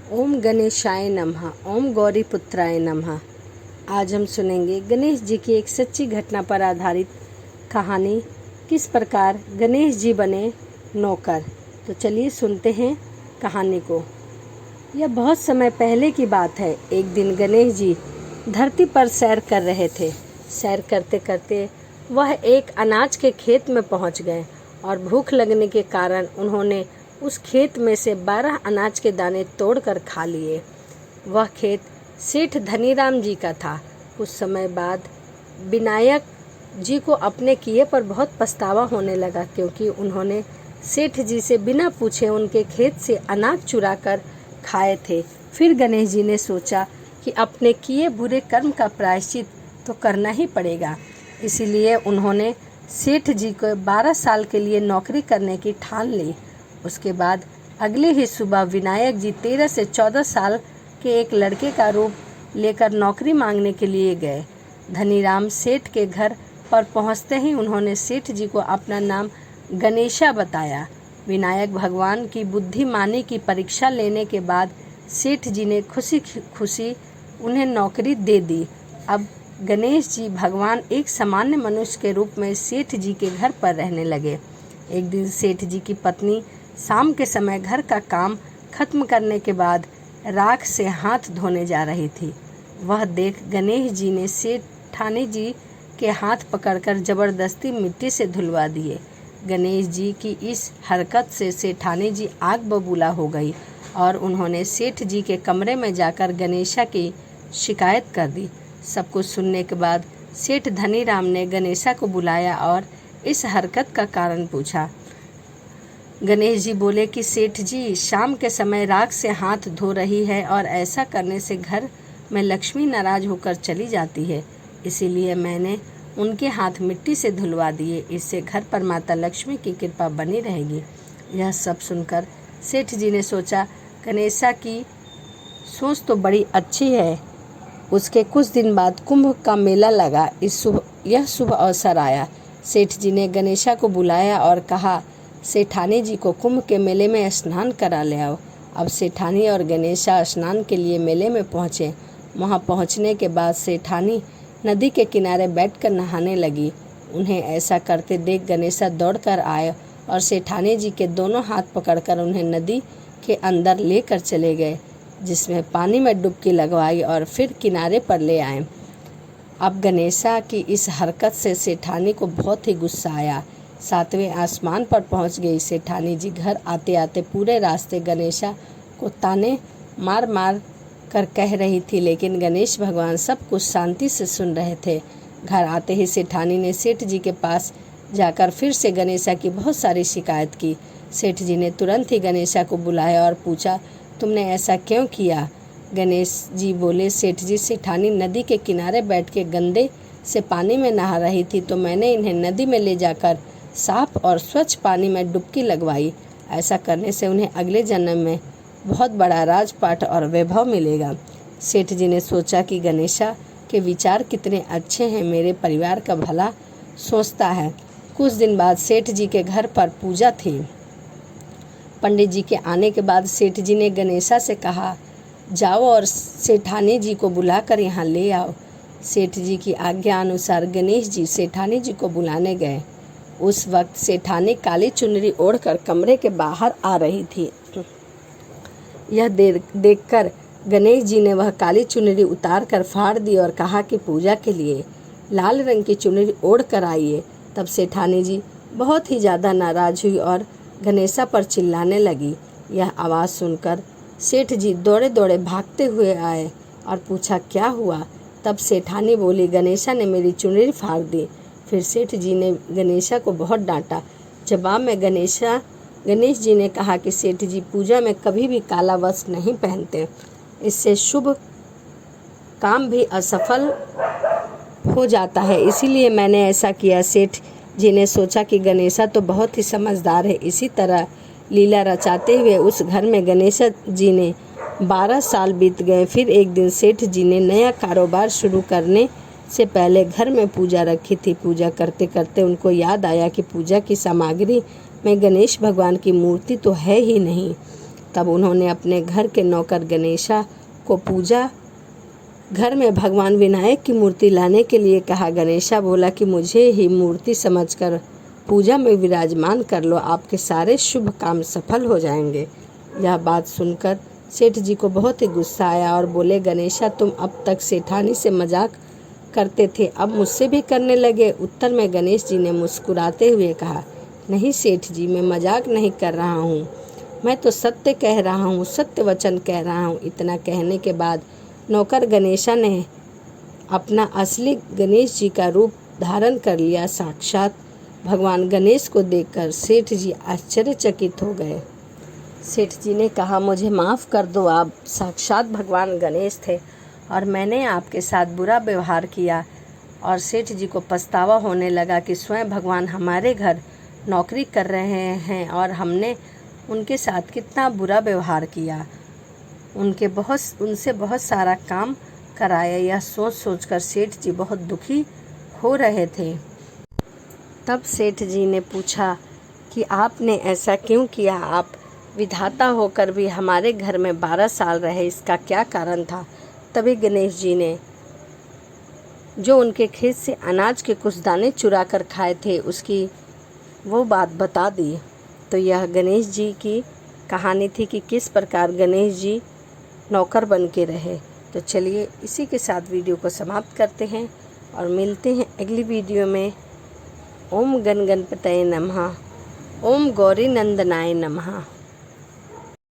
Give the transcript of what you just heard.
ओम गणेशाय नमः। ओम गौरीपुत्राय नमः। आज हम सुनेंगे गणेश जी की एक सच्ची घटना पर आधारित कहानी, किस प्रकार गणेश जी बने नौकर। तो चलिए सुनते हैं कहानी को। यह बहुत समय पहले की बात है। एक दिन गणेश जी धरती पर सैर कर रहे थे। सैर करते करते वह एक अनाज के खेत में पहुंच गए और भूख लगने के कारण उन्होंने उस खेत में से 12 अनाज के दाने तोड़कर खा लिए। वह खेत सेठ धनीराम जी का था। कुछ समय बाद विनायक जी को अपने किए पर बहुत पछतावा होने लगा, क्योंकि उन्होंने सेठ जी से बिना पूछे उनके खेत से अनाज चुरा कर खाए थे। फिर गणेश जी ने सोचा कि अपने किए बुरे कर्म का प्रायश्चित तो करना ही पड़ेगा। इसीलिए उन्होंने सेठ जी को 12 साल के लिए नौकरी करने की ठान ली। उसके बाद अगले ही सुबह विनायक जी 13 से 14 साल के एक लड़के का रूप लेकर नौकरी मांगने के लिए गए। धनीराम सेठ के घर पर पहुंचते ही उन्होंने सेठ जी को अपना नाम गणेशा बताया। विनायक भगवान की बुद्धिमानी की परीक्षा लेने के बाद सेठ जी ने खुशी खुशी उन्हें नौकरी दे दी। अब गणेश जी भगवान एक सामान्य मनुष्य के रूप में सेठ जी के घर पर रहने लगे। एक दिन सेठ जी की पत्नी शाम के समय घर का काम खत्म करने के बाद राख से हाथ धोने जा रही थी। वह देख गणेश जी ने सेठानी जी के हाथ पकड़कर जबरदस्ती मिट्टी से धुलवा दिए। गणेश जी की इस हरकत से सेठानी जी आग बबूला हो गई और उन्होंने सेठ जी के कमरे में जाकर गणेशा की शिकायत कर दी। सब कुछ सुनने के बाद सेठ धनीराम ने गणेशा को बुलाया और इस हरकत का कारण पूछा। गणेश जी बोले कि सेठ जी शाम के समय राख से हाथ धो रही है और ऐसा करने से घर में लक्ष्मी नाराज होकर चली जाती है, इसीलिए मैंने उनके हाथ मिट्टी से धुलवा दिए। इससे घर पर माता लक्ष्मी की कृपा बनी रहेगी। यह सब सुनकर सेठ जी ने सोचा, गणेशा की सोच तो बड़ी अच्छी है। उसके कुछ दिन बाद कुंभ का मेला लगा। यह शुभ अवसर आया। सेठ जी ने गणेशा को बुलाया और कहा, सेठानी जी को कुंभ के मेले में स्नान करा ले आओ। अब सेठानी और गणेशा स्नान के लिए मेले में पहुँचे। वहाँ पहुँचने के बाद सेठानी नदी के किनारे बैठकर नहाने लगी। उन्हें ऐसा करते देख गणेशा दौड़कर आए और सेठानी जी के दोनों हाथ पकड़कर उन्हें नदी के अंदर लेकर चले गए, जिसमें पानी में डुबकी लगवाई और फिर किनारे पर ले आए। अब गणेशा की इस हरकत से सेठानी को बहुत ही गुस्सा आया। 7वें आसमान पर पहुंच गई सेठानी जी घर आते आते पूरे रास्ते गणेशा को ताने मार मार कर कह रही थी, लेकिन गणेश भगवान सब कुछ शांति से सुन रहे थे। घर आते ही सेठानी ने सेठ जी के पास जाकर फिर से गणेशा की बहुत सारी शिकायत की। सेठ जी ने तुरंत ही गणेशा को बुलाया और पूछा, तुमने ऐसा क्यों किया? गणेश जी बोले, सेठ जी सेठानी नदी के किनारे बैठ के गंदे से पानी में नहा रही थी, तो मैंने इन्हें नदी में ले जाकर साफ और स्वच्छ पानी में डुबकी लगवाई। ऐसा करने से उन्हें अगले जन्म में बहुत बड़ा राजपाट और वैभव मिलेगा। सेठ जी ने सोचा कि गणेशा के विचार कितने अच्छे हैं, मेरे परिवार का भला सोचता है। कुछ दिन बाद सेठ जी के घर पर पूजा थी। पंडित जी के आने के बाद सेठ जी ने गणेशा से कहा, जाओ और सेठानी जी को बुलाकर यहाँ ले आओ। सेठ जी की आज्ञा अनुसार गणेश जी सेठानी जी को बुलाने गए। उस वक्त सेठानी काली चुनरी ओढ़कर कमरे के बाहर आ रही थी। यह देखकर गणेश जी ने वह काली चुनरी उतार कर फाड़ दी और कहा कि पूजा के लिए लाल रंग की चुनरी ओढ़ कर आइए। तब सेठानी जी बहुत ही ज़्यादा नाराज हुई और गणेशा पर चिल्लाने लगी। यह आवाज़ सुनकर सेठ जी दौड़े दौड़े भागते हुए आए और पूछा, क्या हुआ? तब सेठानी बोली, गणेशा ने मेरी चुनरी फाड़ दी। फिर सेठ जी ने गणेशा को बहुत डांटा। जवाब में गणेश जी ने कहा कि सेठ जी पूजा में कभी भी काला वस्त्र नहीं पहनते, इससे शुभ काम भी असफल हो जाता है, इसीलिए मैंने ऐसा किया। सेठ जी ने सोचा कि गणेशा तो बहुत ही समझदार है। इसी तरह लीला रचाते हुए उस घर में गणेशा जी ने 12 साल बीत गए। फिर एक दिन सेठ जी ने नया कारोबार शुरू करने से पहले घर में पूजा रखी थी। पूजा करते करते उनको याद आया कि पूजा की सामग्री में गणेश भगवान की मूर्ति तो है ही नहीं। तब उन्होंने अपने घर के नौकर गणेशा को पूजा घर में भगवान विनायक की मूर्ति लाने के लिए कहा। गणेशा बोला कि मुझे ही मूर्ति समझकर पूजा में विराजमान कर लो, आपके सारे शुभ काम सफल हो जाएंगे। यह बात सुनकर सेठ जी को बहुत ही गुस्सा आया और बोले, गणेशा तुम अब तक सेठानी से मजाक करते थे, अब मुझसे भी करने लगे। उत्तर में गणेश जी ने मुस्कुराते हुए कहा, नहीं सेठ जी, मैं मजाक नहीं कर रहा हूँ, मैं तो सत्य कह रहा हूँ, सत्य वचन कह रहा हूँ। इतना कहने के बाद नौकर गणेशा ने अपना असली गणेश जी का रूप धारण कर लिया। साक्षात भगवान गणेश को देखकर सेठ जी आश्चर्यचकित हो गए। सेठ जी ने कहा, मुझे माफ़ कर दो, आप साक्षात भगवान गणेश थे और मैंने आपके साथ बुरा व्यवहार किया। और सेठ जी को पछतावा होने लगा कि स्वयं भगवान हमारे घर नौकरी कर रहे हैं और हमने उनके साथ कितना बुरा व्यवहार किया, उनसे बहुत सारा काम कराया। यह सोच सोचकर सेठ जी बहुत दुखी हो रहे थे। तब सेठ जी ने पूछा कि आपने ऐसा क्यों किया, आप विधाता होकर भी हमारे घर में 12 साल रहे, इसका क्या कारण था। तभी गणेश जी ने जो उनके खेत से अनाज के कुछ दाने चुरा कर खाए थे उसकी वो बात बता दी। तो यह गणेश जी की कहानी थी कि किस प्रकार गणेश जी नौकर बन के रहे। तो चलिए इसी के साथ वीडियो को समाप्त करते हैं और मिलते हैं अगली वीडियो में। ओम गण गणपतये नमः, ओम गौरी नंदनाय नमः।